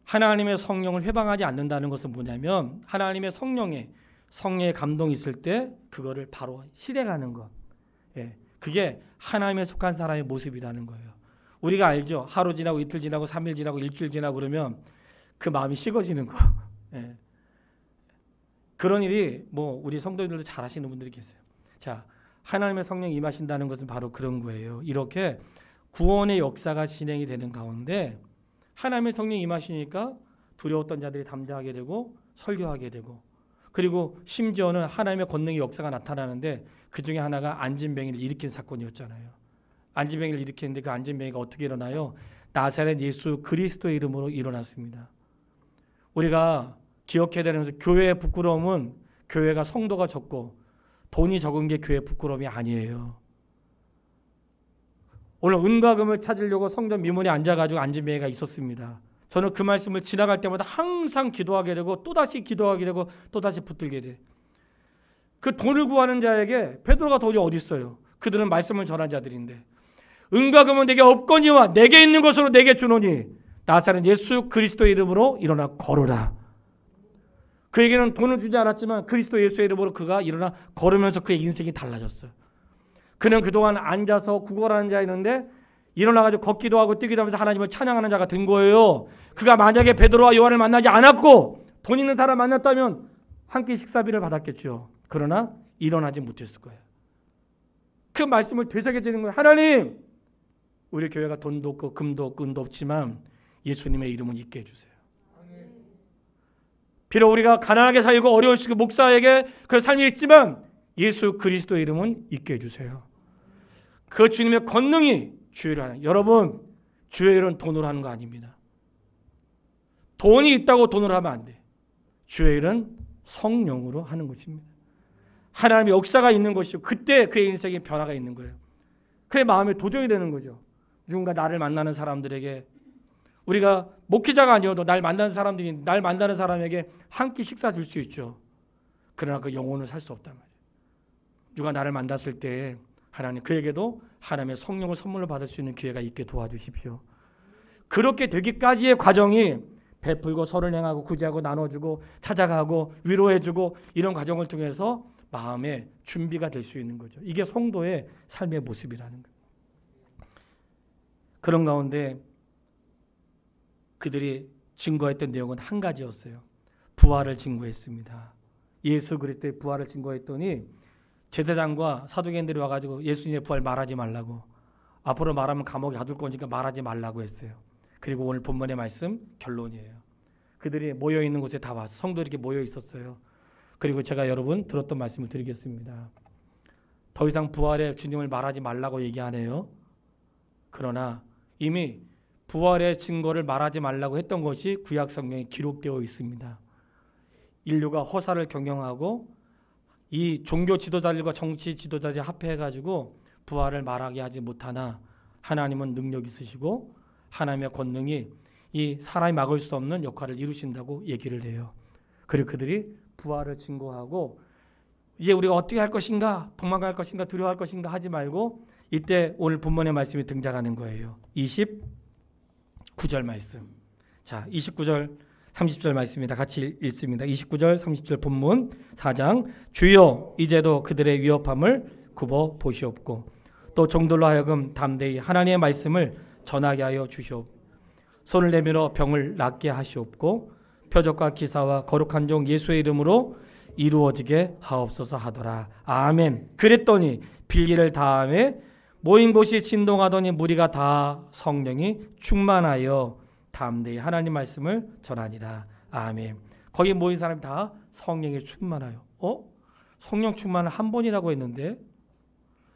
하나님의 성령을 회방하지 않는다는 것은 뭐냐면 하나님의 성령의 감동이 있을 때 그거를 바로 실행하는 것. 예, 그게 하나님에 속한 사람의 모습이라는 거예요. 우리가 알죠. 하루 지나고 이틀 지나고 3일 지나고 일주일 지나고 그러면 그 마음이 식어지는 거. 예. 그런 일이 뭐 우리 성도님들도 잘 하시는 분들이 계세요. 자, 하나님의 성령이 임하신다는 것은 바로 그런 거예요. 이렇게 구원의 역사가 진행이 되는 가운데 하나님의 성령이 임하시니까 두려웠던 자들이 담대하게 되고 설교하게 되고 그리고 심지어는 하나님의 권능의 역사가 나타나는데 그 중에 하나가 안진뱅이를 일으킨 사건이었잖아요. 안진뱅이를 일으켰는데 그 안진뱅이가 어떻게 일어나요? 나사렛 예수 그리스도의 이름으로 일어났습니다. 우리가 기억해야 되는 것은 교회의 부끄러움은 교회가 성도가 적고 돈이 적은 게 교회의 부끄러움이 아니에요. 오늘 은과 금을 찾으려고 성전 미문에 앉아가지고 안진뱅이가 있었습니다. 저는 그 말씀을 지나갈 때마다 항상 기도하게 되고 또다시 기도하게 되고 또다시 붙들게 돼. 그 돈을 구하는 자에게 베드로가 돈이 어디 있어요? 그들은 말씀을 전한 자들인데 은과 금은 내게 없거니와 내게 있는 것으로 내게 주노니 나사렛 예수 그리스도의 이름으로 일어나 걸어라. 그에게는 돈을 주지 않았지만 그리스도 예수의 이름으로 그가 일어나 걸으면서 그의 인생이 달라졌어요. 그는 그동안 앉아서 구걸하는 자였는데 일어나가지고 걷기도 하고 뛰기도 하면서 하나님을 찬양하는 자가 된 거예요. 그가 만약에 베드로와 요한을 만나지 않았고 돈 있는 사람 만났다면 한 끼 식사비를 받았겠죠. 그러나 일어나지 못했을 거예요. 그 말씀을 되새겨지는 거예요. 하나님, 우리 교회가 돈도 없고 금도 없고 은도 없지만 예수님의 이름은 있게 해주세요. 비록 우리가 가난하게 살고 어려울 수 있고 목사에게 그 삶이 있지만 예수 그리스도의 이름은 있게 해주세요. 그 주님의 권능이 주의를 하는. 여러분, 주의 일은 돈으로 하는 거 아닙니다. 돈이 있다고 돈으로 하면 안 돼. 주의 일은 성령으로 하는 것입니다. 하나님의 역사가 있는 것이고 그때 그의 인생에 변화가 있는 거예요. 그의 마음에 도전이 되는 거죠. 누군가 나를 만나는 사람들에게 우리가 목회자가 아니어도 날 만나는 사람에게 한 끼 식사 줄 수 있죠. 그러나 그 영혼을 살 수 없단 말이에요. 누가 나를 만났을 때 하나님 그에게도 하나님의 성령을 선물로 받을 수 있는 기회가 있게 도와주십시오. 그렇게 되기까지의 과정이 베풀고 서를 행하고 구제하고 나눠주고 찾아가고 위로해주고 이런 과정을 통해서 마음의 준비가 될 수 있는 거죠. 이게 성도의 삶의 모습이라는 거예요. 그런 가운데 그들이 증거했던 내용은 한 가지였어요. 부활을 증거했습니다. 예수 그리스도의 부활을 증거했더니 제사장과 사두개인들이 와가지고 예수님의 부활 말하지 말라고, 앞으로 말하면 감옥에 가둘 거니까 말하지 말라고 했어요. 그리고 오늘 본문의 말씀 결론이에요. 그들이 모여있는 곳에 다 와서 성도들이 이렇게 모여 있었어요. 그리고 제가 여러분 들었던 말씀을 드리겠습니다. 더 이상 부활의 주님을 말하지 말라고 얘기하네요. 그러나 이미 부활의 증거를 말하지 말라고 했던 것이 구약 성경에 기록되어 있습니다. 인류가 허사를 경영하고 이 종교 지도자들과 정치 지도자들이 합해가지고 부활을 말하게 하지 못하나 하나님은 능력 있으시고 하나님의 권능이 이 사람이 막을 수 없는 역할을 이루신다고 얘기를 해요. 그리고 그들이 부활을 증거하고 이제 우리가 어떻게 할 것인가, 도망갈 것인가, 두려워할 것인가 하지 말고 이때 오늘 본문의 말씀이 등장하는 거예요. 29절 말씀. 자, 29절 30절 말씀입니다. 같이 읽습니다. 29절 30절 본문 4장. 주여 이제도 그들의 위협함을 굽어 보시옵고 또 종들로 하여금 담대히 하나님의 말씀을 전하게 하여 주시옵고 손을 내밀어 병을 낫게 하시옵고 표적과 기사와 거룩한 종 예수의 이름으로 이루어지게 하옵소서 하더라. 아멘. 그랬더니 빌기를 다음에 모인 곳이 진동하더니 무리가 다 성령이 충만하여 담대히 하나님 말씀을 전하니라. 아멘. 거기 모인 사람이 다 성령이 충만하여. 성령 충만은 한 번이라고 했는데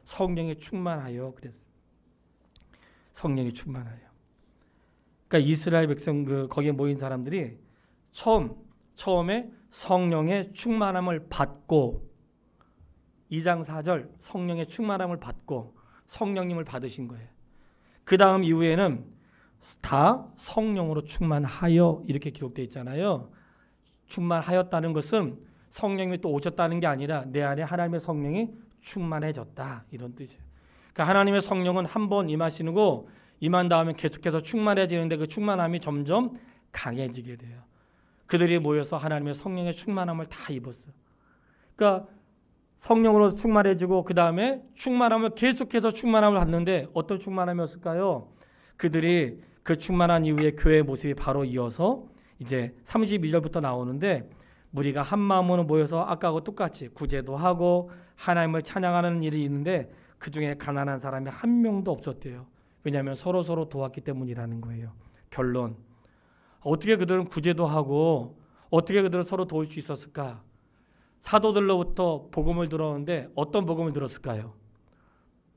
성령이 충만하여 그랬어요. 성령이 충만하여. 그러니까 이스라엘 백성 거기에 모인 사람들이 처음에 성령의 충만함을 받고 2장 4절 성령의 충만함을 받고 성령님을 받으신 거예요. 그 다음 이후에는 다 성령으로 충만하여 이렇게 기록되어 있잖아요. 충만하였다는 것은 성령이 또 오셨다는 게 아니라 내 안에 하나님의 성령이 충만해졌다 이런 뜻이에요. 그러니까 하나님의 성령은 한 번 임하시고 임한 다음에 계속해서 충만해지는데 그 충만함이 점점 강해지게 돼요. 그들이 모여서 하나님의 성령의 충만함을 다 입었어요. 그러니까 성령으로 충만해지고 그 다음에 충만함을 계속해서 충만함을 받는데 어떤 충만함이었을까요? 그들이 그 충만한 이후에 교회의 모습이 바로 이어서 이제 32절부터 나오는데 무리가 한 마음으로 모여서 아까하고 똑같이 구제도 하고 하나님을 찬양하는 일이 있는데 그 중에 가난한 사람이 한 명도 없었대요. 왜냐하면 서로 도왔기 때문이라는 거예요. 결론. 어떻게 그들은 구제도 하고 어떻게 그들은 서로 도울 수 있었을까? 사도들로부터 복음을 들었는데 어떤 복음을 들었을까요?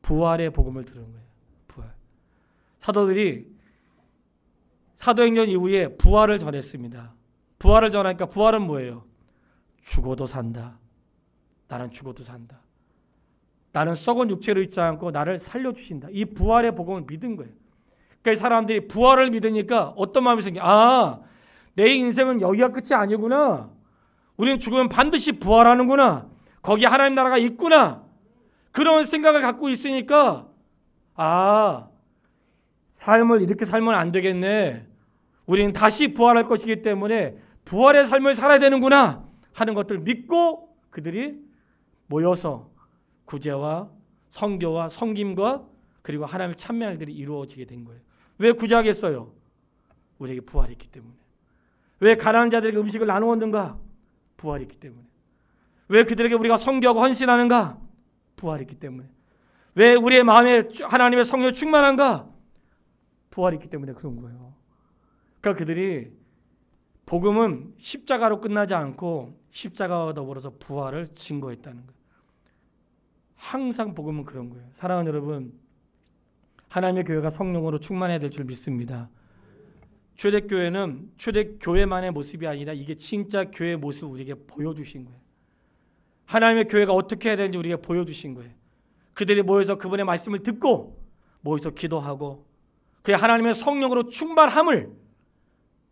부활의 복음을 들은 거예요. 부활. 사도들이 사도행전 이후에 부활을 전했습니다. 부활을 전하니까 부활은 뭐예요? 죽어도 산다. 나는 죽어도 산다. 나는 썩은 육체로 있지 않고 나를 살려주신다. 이 부활의 복음을 믿은 거예요. 그러니까 이 사람들이 부활을 믿으니까 어떤 마음이 생겨? 내 인생은 여기가 끝이 아니구나. 우리는 죽으면 반드시 부활하는구나. 거기 하나님 나라가 있구나. 그런 생각을 갖고 있으니까 삶을 이렇게 살면 안 되겠네. 우리는 다시 부활할 것이기 때문에 부활의 삶을 살아야 되는구나 하는 것들을 믿고 그들이 모여서 구제와 선교와 섬김과 그리고 하나님을 찬미할 일들이 이루어지게 된 거예요. 왜 구제하겠어요? 우리에게 부활이 있기 때문에. 왜 가난한 자들에게 음식을 나누었는가? 부활이 있기 때문에. 왜 그들에게 우리가 선교하고 헌신하는가? 부활이 있기 때문에. 왜 우리의 마음에 하나님의 성령 충만한가? 부활이 있기 때문에 그런 거예요. 그러니까 그들이 복음은 십자가로 끝나지 않고 십자가와 더불어서 부활을 증거했다는 거예요. 항상 복음은 그런 거예요. 사랑하는 여러분, 하나님의 교회가 성령으로 충만해야 될 줄 믿습니다. 초대교회는 초대교회만의 모습이 아니라 이게 진짜 교회의 모습을 우리에게 보여주신 거예요. 하나님의 교회가 어떻게 해야 되는지 우리에게 보여주신 거예요. 그들이 모여서 그분의 말씀을 듣고 모여서 기도하고 그 하나님의 성령으로 충만함을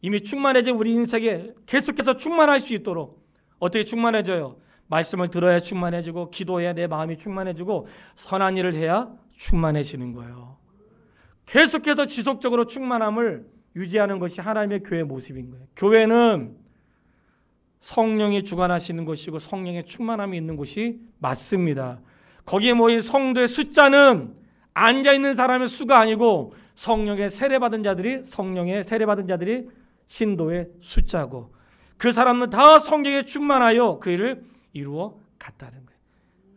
이미 충만해진 우리 인생에 계속해서 충만할 수 있도록 어떻게 충만해져요? 말씀을 들어야 충만해지고 기도해야 내 마음이 충만해지고 선한 일을 해야 충만해지는 거예요. 계속해서 지속적으로 충만함을 유지하는 것이 하나님의 교회의 모습인 거예요. 교회는 성령이 주관하시는 것이고 성령의 충만함이 있는 곳이 맞습니다. 거기에 모인 성도의 숫자는 앉아있는 사람의 수가 아니고 성령의 세례받은 자들이 신도의 숫자고 그 사람은 다 성령에 충만하여 그 일을 이루어 갔다는 거예요.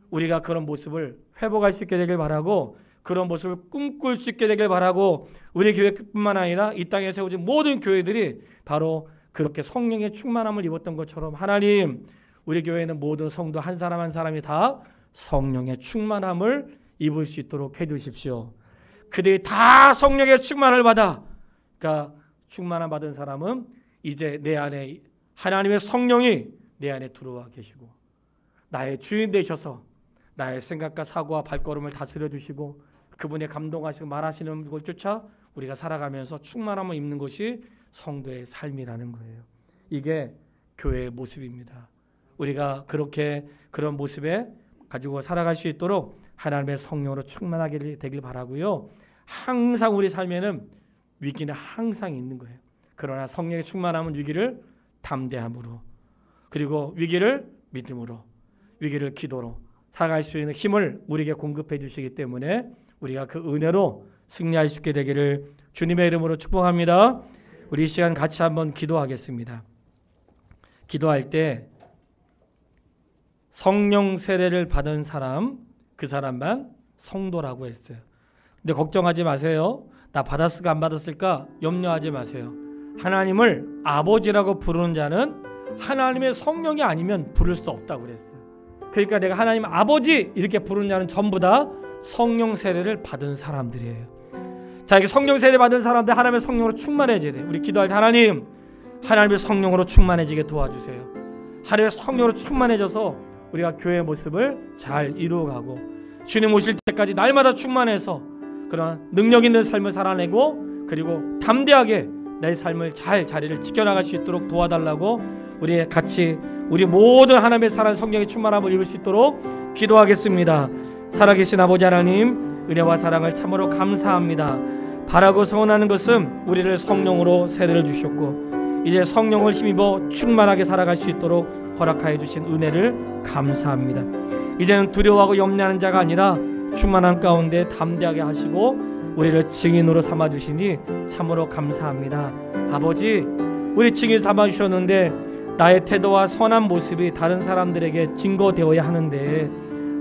우리가 그런 모습을 회복할 수 있게 되길 바라고 그런 모습을 꿈꿀 수 있게 되길 바라고 우리 교회뿐만 아니라 이 땅에 세워진 모든 교회들이 바로 그렇게 성령의 충만함을 입었던 것처럼 하나님 우리 교회는 모든 성도 한 사람 한 사람이 다 성령의 충만함을 입을 수 있도록 해주십시오. 그들이 다 성령의 충만을 받아 그러니까 충만함 받은 사람은 이제 내 안에 하나님의 성령이 내 안에 들어와 계시고 나의 주인 되셔서 나의 생각과 사고와 발걸음을 다스려 주시고 그분의 감동하시고 말하시는 걸 쫓아 우리가 살아가면서 충만함을 입는 것이 성도의 삶이라는 거예요. 이게 교회의 모습입니다. 우리가 그렇게 그런 모습에 가지고 살아갈 수 있도록 하나님의 성령으로 충만하게 되길 바라고요. 항상 우리 삶에는 위기는 항상 있는 거예요. 그러나 성령의 충만함은 위기를 담대함으로, 그리고 위기를 믿음으로, 위기를 기도로 살아갈 수 있는 힘을 우리에게 공급해 주시기 때문에 우리가 그 은혜로 승리할 수 있게 되기를 주님의 이름으로 축복합니다. 우리 이 시간 같이 한번 기도하겠습니다. 기도할 때 성령 세례를 받은 사람, 그 사람만 성도라고 했어요. 근데 걱정하지 마세요. 나 받았을까 안 받았을까 염려하지 마세요. 하나님을 아버지라고 부르는 자는 하나님의 성령이 아니면 부를 수 없다고 그랬어요. 그러니까 내가 하나님 아버지 이렇게 부르는 자는 전부 다 성령 세례를 받은 사람들이에요. 자, 이게 성령 세례 받은 사람들 하나님의 성령으로 충만해져야 돼요. 우리 기도할 때 하나님, 하나님의 성령으로 충만해지게 도와주세요. 하나님의 성령으로 충만해져서 우리가 교회의 모습을 잘 이루어가고 주님 오실 때까지 날마다 충만해서 그런 능력 있는 삶을 살아내고 그리고 담대하게 내 삶을 잘 자리를 지켜나갈 수 있도록 도와달라고 우리 같이 우리 모든 하나님의 사랑 성령의 충만함을 입을 수 있도록 기도하겠습니다. 살아계신 아버지 하나님, 은혜와 사랑을 참으로 감사합니다. 바라고 소원하는 것은 우리를 성령으로 세례를 주셨고 이제 성령을 힘입어 충만하게 살아갈 수 있도록 허락하여 주신 은혜를 감사합니다. 이제는 두려워하고 염려하는 자가 아니라 충만한 가운데 담대하게 하시고 우리를 증인으로 삼아주시니 참으로 감사합니다. 아버지, 우리 증인 삼아주셨는데 나의 태도와 선한 모습이 다른 사람들에게 증거되어야 하는데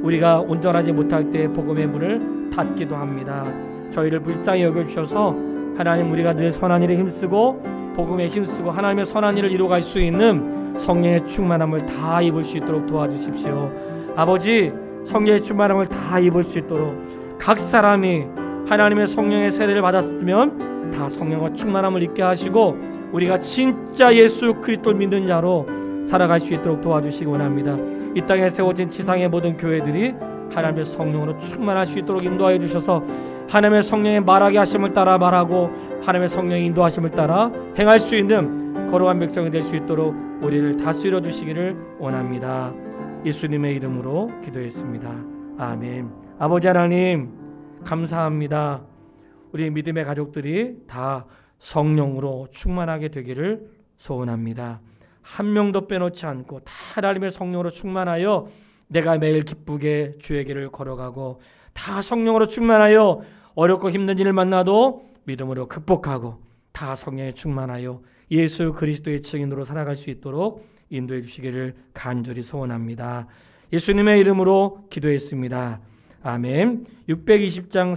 우리가 온전하지 못할 때 복음의 문을 닫기도 합니다. 저희를 불쌍히 여겨주셔서 하나님, 우리가 늘 선한 일에 힘쓰고 복음에 힘쓰고 하나님의 선한 일을 이루어갈 수 있는 성령의 충만함을 다 입을 수 있도록 도와주십시오. 아버지, 성령의 충만함을 다 입을 수 있도록 각 사람이 하나님의 성령의 세례를 받았으면 다 성령과 충만함을 입게 하시고 우리가 진짜 예수 그리스도를 믿는 자로 살아갈 수 있도록 도와주시기 원합니다. 이 땅에 세워진 지상의 모든 교회들이 하나님의 성령으로 충만할 수 있도록 인도하여 주셔서 하나님의 성령의 말하게 하심을 따라 말하고 하나님의 성령의 인도하심을 따라 행할 수 있는 거룩한 백성이 될 수 있도록 우리를 다스려 주시기를 원합니다. 예수님의 이름으로 기도했습니다. 아멘. 아버지 하나님, 감사합니다. 우리 믿음의 가족들이 다 성령으로 충만하게 되기를 소원합니다. 한 명도 빼놓지 않고 다 하나님의 성령으로 충만하여 내가 매일 기쁘게 주의 길을 걸어가고 다 성령으로 충만하여 어렵고 힘든 일을 만나도 믿음으로 극복하고 다 성령에 충만하여 예수 그리스도의 증인으로 살아갈 수 있도록 인도해 주시기를 간절히 소원합니다. 예수님의 이름으로 기도했습니다. 아멘. 620장